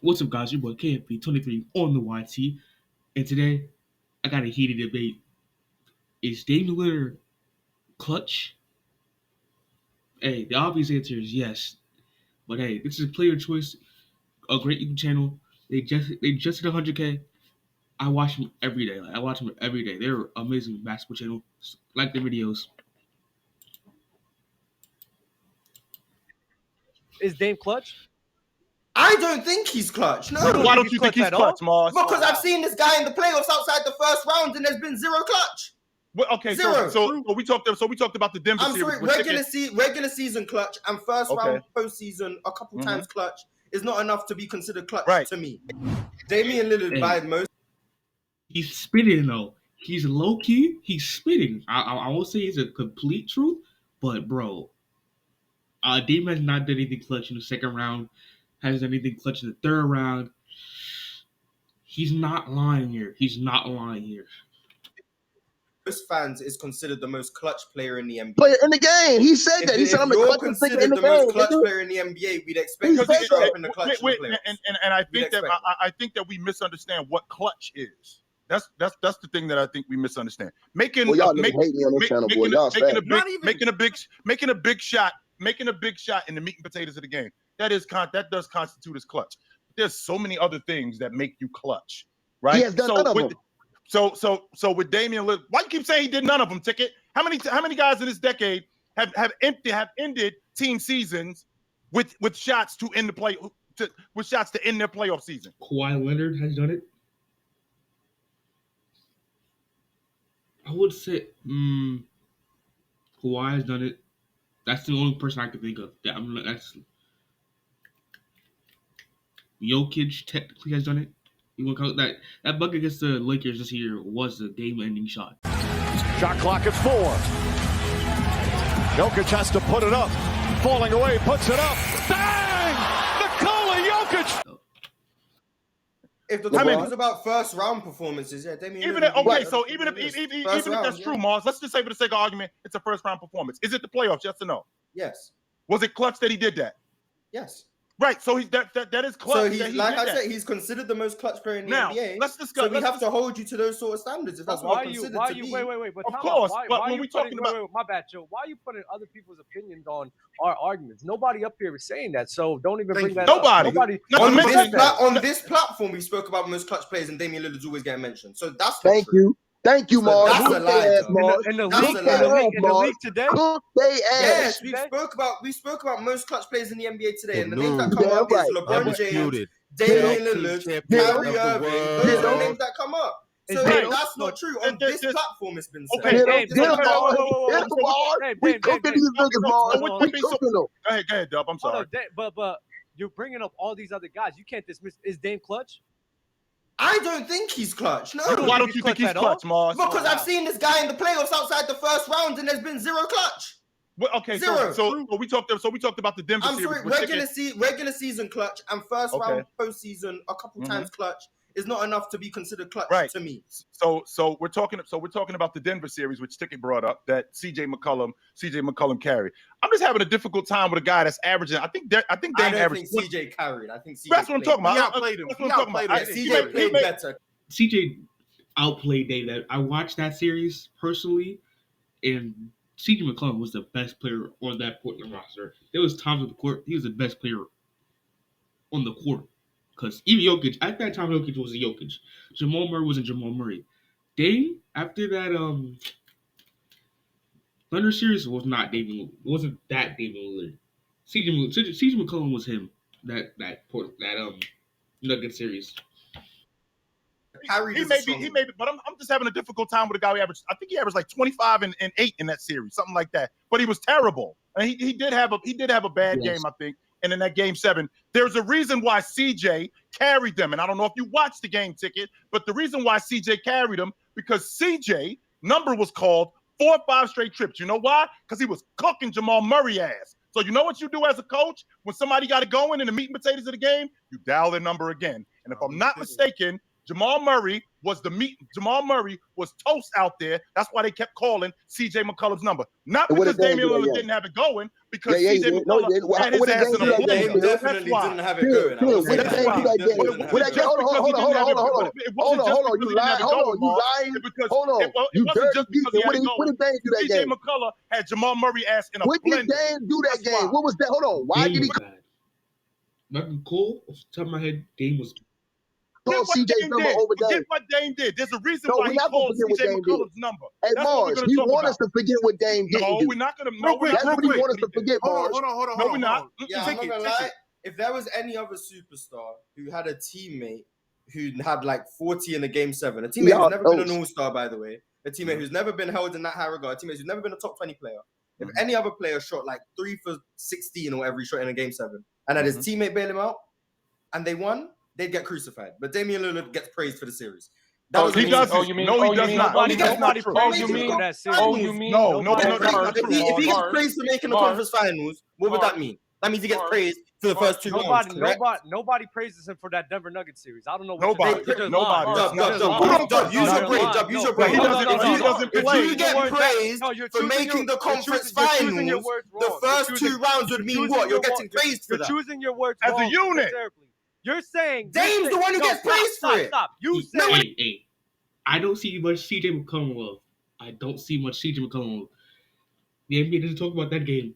What's up, guys? Your boy KFB23 on the YT, and today I got a heated debate. Is Damian Lillard clutch? Hey, the obvious answer is yes. But hey, this is Player Choice, a great YouTube channel. They just hit 100K. I watch them every day. I watch them every day. They're an amazing basketball channel. Like their videos. Is Dame clutch? I don't think he's clutch. No. Why don't you think he's clutch, Mars? Because I've seen this guy in the playoffs outside the first round, and there's been zero clutch. Well, okay, Zero. so we talked about the Denver I'm series. sorry, regular season clutch and first round postseason a couple times clutch is not enough to be considered clutch to me. Damian Lillard by most. He's spitting though. He's low key. He's spitting. I won't say it's a complete truth, but bro, Dame has not done anything clutch in the second round. Hasn't done anything clutch in the third round. He's not lying here. Most fans is considered the most clutch player in the NBA. Player in the game. He said that. He said I'm the clutchest nigga in the game. Most clutch player in the NBA. We'd expect him to show up in the clutch. And I think that we misunderstand what clutch is. That's the thing that I think we misunderstand. Making a big shot in the meat and potatoes of the game. That does constitute as clutch. There's so many other things that make you clutch, right? He has done none of them. So with Damian Lillard, why you keep saying he did none of them? Ticket. How many guys in this decade have ended team seasons with shots to end to end their playoff season? Kawhi Leonard has done it. I would say Kawhi has done it. That's the only person I can think of. That's Jokic technically has done it. You want to call it that bucket against the Lakers this year was a game-ending shot. Shot clock at 4. Jokic has to put it up. Falling away, puts it up. Bang! Nikola Jokic! If the topic was about first round performances, Damian. Even if that's true, Mars, let's just say for the sake of argument, it's a first round performance. Is it the playoffs? Yes or no? Yes. Was it clutch that he did that? Yes. Right, so that is clutch. So he's considered the most clutch player in the NBA. Let's discuss. So we have to hold you to those sort of standards. If that's what I'm considered to be. Wait. But of course, but when we talking about, my bad, Joe. Why are you putting other people's opinions on our arguments? Nobody up here is saying that, so don't even bring that up. Nobody. On this platform, we spoke about most clutch players, and Damian Lillard's always getting mentioned. So that's Thank you. Thank you, Mars. That's a lie. In the league today. Yes, we spoke about most clutch players in the NBA today, and the names that come up is LeBron James, Damian Lillard, Kyrie Irving. Those are the names that come up. So that's not true. On this platform, it's been said. Okay, we cooking these niggas, Mars. We cooking them. Go ahead, Dub. I'm sorry. But you're bringing up all these other guys. You can't dismiss. Is Dame clutch? I don't think he's clutch. No. Why don't you think he's clutch, Mars? Because I've seen this guy in the playoffs outside the first round, and there's been zero clutch. Well, okay, Zero. So we talked about the Denver series. I'm sorry, regular season clutch and first round postseason a couple times clutch is not enough to be considered clutch to me. So we're talking about the Denver series, which Ticket brought up, that CJ McCollum carried. I'm just having a difficult time with a guy that's averaging. I think Dame averaged. I think CJ carried. I think CJ. That's what I'm talking about. He outplayed him. CJ played better. CJ outplayed Dame. I watched that series personally, and CJ McCollum was the best player on that Portland roster. There was times on the court he was the best player on the court. Because even Jokic, at that time, Jokic was a Jokic. Jamal Murray wasn't Jamal Murray. Dame, after that Thunder series, wasn't that Damian Lillard. CJ McCollum was him. That Nugget series. He may be, but I'm just having a difficult time with a guy who averaged. I think he averaged like 25 and 8 in that series, something like that. But he was terrible. And he did have a bad game, I think. And in that game 7, there's a reason why CJ carried them. And I don't know if you watched the game, Ticket, but the reason why CJ carried them, because CJ number was called 4 or 5 straight trips. You know why? Because he was cooking Jamal Murray ass. So you know what you do as a coach? When somebody got it going in the meat and potatoes of the game, you dial their number again. And if I'm not mistaken, Jamal Murray was the meat. Jamal Murray was toast out there. That's why they kept calling C.J. McCollum's number. Not because Damian Lillard didn't have it going, because C.J. McCollum had his ass in a blender. Dame definitely didn't have it going. Hold on. You lying. Hold on. You dirty decent. What did Dame do that game? C.J. McCollum had Jamal Murray ass in a blender. What did Dame do that game? What was that? Hold on. Why did he Nothing cool. Off the top of my head, Dame was. call CJ's number over Dame? Forget what Dame did. There's a reason why he called CJ McCollum's number. Hey, Mars, he wants us to forget what Dame did. No, we're not going to. No, that's what he wants us to forget, Mars. Hold on. No, we're not. Yeah, I'm not going to lie. If there was any other superstar who had a teammate who had like 40 in the game 7, a teammate who's never been an all-star, by the way, a teammate who's never been held in that high regard, a teammate who's never been a top 20 player, if any other player shot like 3 for 16 or whatever he shot in a game 7, and had his teammate bail him out, and they won, they'd get crucified. But Damian Lillard gets praised for the series. He doesn't. No, he does not. Nobody praised him for that series. No. If he gets praised for making the conference finals, what would that mean? That means he gets praised for the first 2 rounds. Nobody praises him for that Denver Nuggets series. I don't know. Nobody. Dub, use your brain. Use your brain. If you get praised for making the conference finals, the first 2 rounds would mean what? You're getting praised for that. You're choosing your words as a unit. You're saying Dame's the one who gets praised for it. Stop. You say Hey. I don't see much CJ McCollum love. I don't see much CJ McCollum love. The NBA doesn't talk about that game.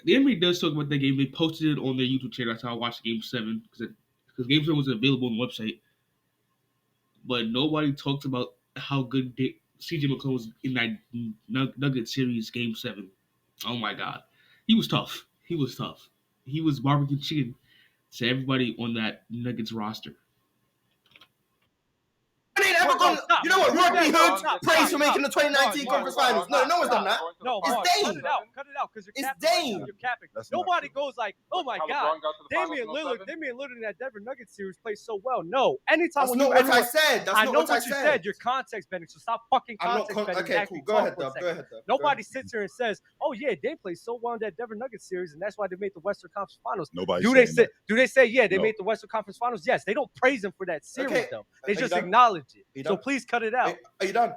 The NBA does talk about that game. They posted it on their YouTube channel. That's how I watched Game 7 because Game 7 was available on the website. But nobody talks about how good CJ McCollum was in that Nugget series Game 7. Oh my God, he was tough. He was barbecue chicken to everybody on that Nuggets roster. You know what? Rodney Hood praised for making the 2019 conference finals. No one's done that. No, it's Dame. Cut it out, because you're capping. It's Dame. You're capping. Nobody goes like, oh my God, Damian Lillard in that Denver Nuggets series plays so well. No, anytime that's not what I said. I know what you said. You're context bending, so stop fucking context bending. Okay, cool. Go ahead, Dub. Nobody sits here and says, oh yeah, Dame plays so well in that Denver Nuggets series, and that's why they made the Western Conference Finals. Do they say yeah, they made the Western Conference Finals? Yes, they don't praise him for that series though. They just acknowledge it. So please cut it out. Are you done?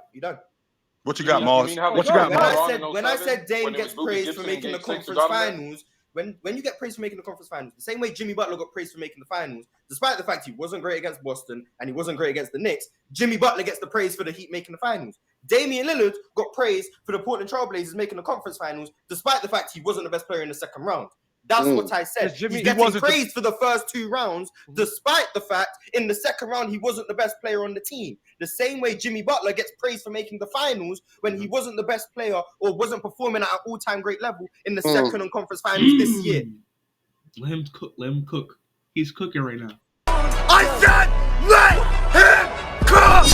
What you got, Mars? What you got, Mars? When I said Dame gets praised for making the conference finals, when you get praised for making the conference finals, the same way Jimmy Butler got praised for making the finals, despite the fact he wasn't great against Boston and he wasn't great against the Knicks, Jimmy Butler gets the praise for the Heat making the finals. Damian Lillard got praised for the Portland Trailblazers making the conference finals, despite the fact he wasn't the best player in the second round. That's what I said. He's getting praised for the first 2 rounds, despite the fact in the second round he wasn't the best player on the team. The same way Jimmy Butler gets praised for making the finals when he wasn't the best player or wasn't performing at an all-time great level in the second and conference finals this year. Let him cook. He's cooking right now. I said let him cook!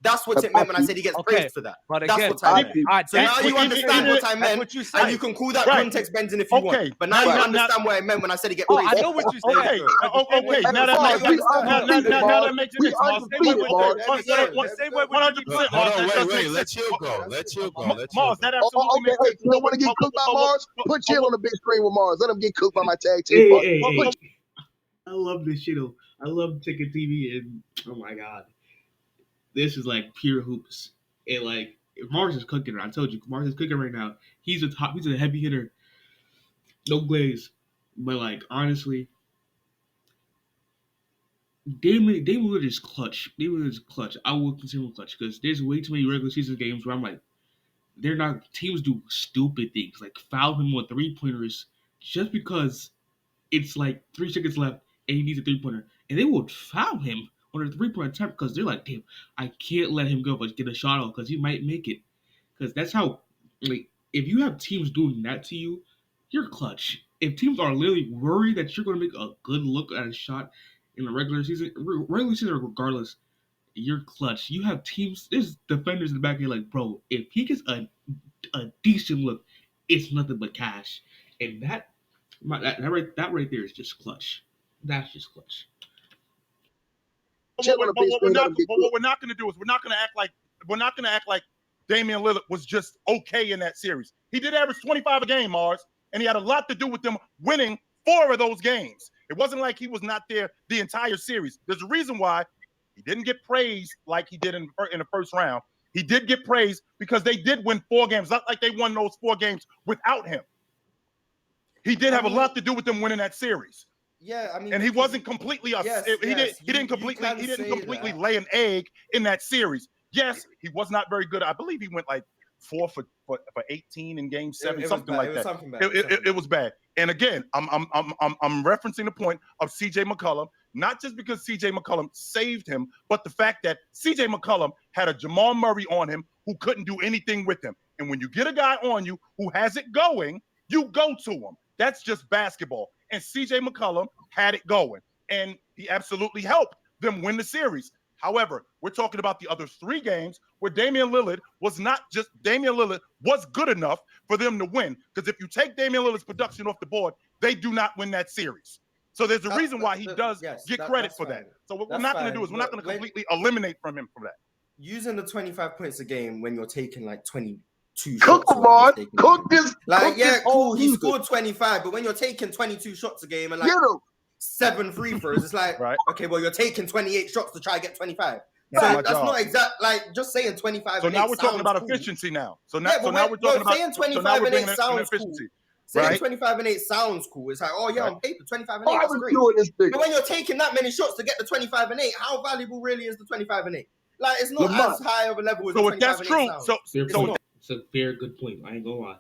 That's what it meant when I said he gets praised for that. But that's again, what I meant. So now you understand what I meant, and you can call that context bending if you want. But now you understand what I meant when I said he gets praised. I know what you said. Okay. Now that makes sense. 100%. Wait. Let chill go. Mars, that absolutely makes sense. You don't want to get cooked by Mars? Put Chill on the big screen with Mars. Let him get cooked by my tag team. Hey. I love this shit. I love taking TV and oh my God. This is like pure hoops. And like Mars is cooking. I told you, Mars is cooking right now. He's a heavy hitter. No glaze. But like honestly, Damian Lillard is clutch. Damian Lillard is clutch. I will consider him clutch because there's way too many regular season games where I'm like, teams do stupid things like foul him on 3-pointers just because it's like 3 seconds left and he needs a 3-pointer, and they will foul him on a 3-point attempt because they're like, damn, I can't let him go but get a shot off because he might make it. Because that's how, like, if you have teams doing that to you, you're clutch. If teams are literally worried that you're going to make a good look at a shot in the regular season regardless, you're clutch. You have teams, there's defenders in the back here like, bro, if he gets a decent look, it's nothing but cash. And that right there is just clutch. That's just clutch. But what we're not going to do is we're not going to act like Damian Lillard was just okay in that series. He did average 25 a game, Mars, and he had a lot to do with them winning 4 of those games. It wasn't like he was not there the entire series. There's a reason why He didn't get praised like he did in the first round. He did get praised because they did win 4 games. Not like they won those 4 games without him. He did have a lot to do with them winning that series. Yeah, I mean, and he wasn't completely he didn't completely lay an egg in that series. Yes, he was not very good. I believe he went like 4 for 18 in Game 7, something like that. It was bad. And again, I'm referencing the point of C.J. McCollum, not just because C.J. McCollum saved him, but the fact that C.J. McCollum had a Jamal Murray on him who couldn't do anything with him. And when you get a guy on you who has it going, you go to him. That's just basketball. And C.J. McCollum had it going, and he absolutely helped them win the series. However, we're talking about the other 3 games where Damian Lillard was good enough for them to win. Because if you take Damian Lillard's production off the board, they do not win that series. So there's a reason why he does get credit for that. So what we're not going to do is we're not going to completely eliminate from him for that. Using the 25 points a game when you're taking like 22 shots. Cook, on, cook this. Like, yeah, cool. He scored 25, but when you're taking 22 shots a game and like 7 free throws, it's like, okay, well, you're taking 28 shots to try to get 25. So that's not exact. Like, just saying 25. So now we're talking about efficiency now. So now we're talking about saying 25 and 8 sounds efficiency. Cool. Saying 25 and 8 sounds cool. It's like, oh yeah, on paper, 25 and 8 is great. But when you're taking that many shots to get the 25 and 8, how valuable really is the 25 and 8? Like, it's not as high of a level as the 25 and 8 that's true. So it's a very good point. I ain't gonna lie.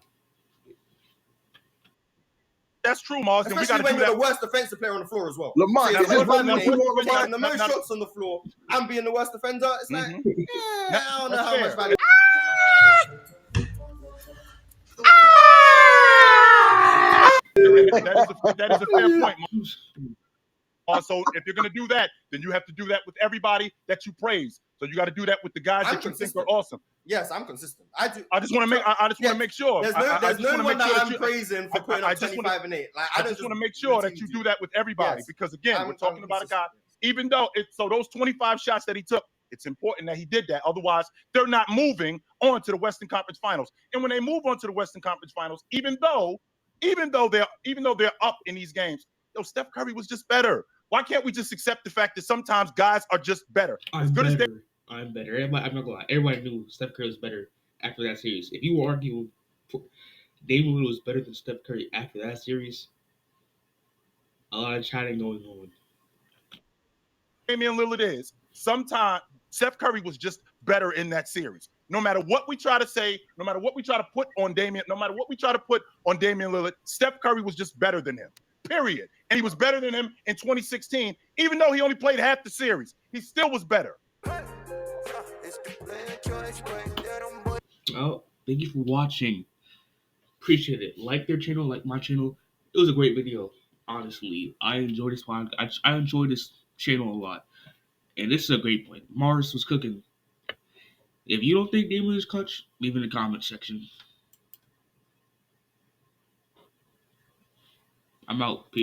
That's true, Mars. Especially when you're the worst defensive player on the floor as well. Lamar, so the most shots on the floor and being the worst defender, it's like, I don't know how much value. That is a fair point, Mars. Also, if you're going to do that, then you have to do that with everybody that you praise. So you got to do that with the guys that you think are awesome. Yes, I'm consistent. I just want to make sure. There's no one that I'm praising for putting up 25 and 8. Like, I just want to make sure that you do that with everybody because again, we're talking about a guy. Even though those 25 shots that he took, it's important that he did that. Otherwise, they're not moving on to the Western Conference Finals. And when they move on to the Western Conference Finals, even though they're up in these games, Steph Curry was just better. Why can't we just accept the fact that sometimes guys are just better? I'm better. I'm not gonna lie. Everybody knew Steph Curry was better after that series. If you argue Damian Lillard was better than Steph Curry after that series, a lot of chatting going on. Damian Lillard is. Sometimes Steph Curry was just better in that series. No matter what we try to say, no matter what we try to put on Damian, Lillard, Steph Curry was just better than him. Period. And he was better than him in 2016, even though he only played half the series. He still was better. Oh, thank you for watching. Appreciate it. Like their channel, like my channel. It was a great video. Honestly, I enjoyed this one. I enjoyed this channel a lot, and this is a great point. Mars was cooking. If you don't think Damian is clutch, leave in the comment section. I'm out. Peace.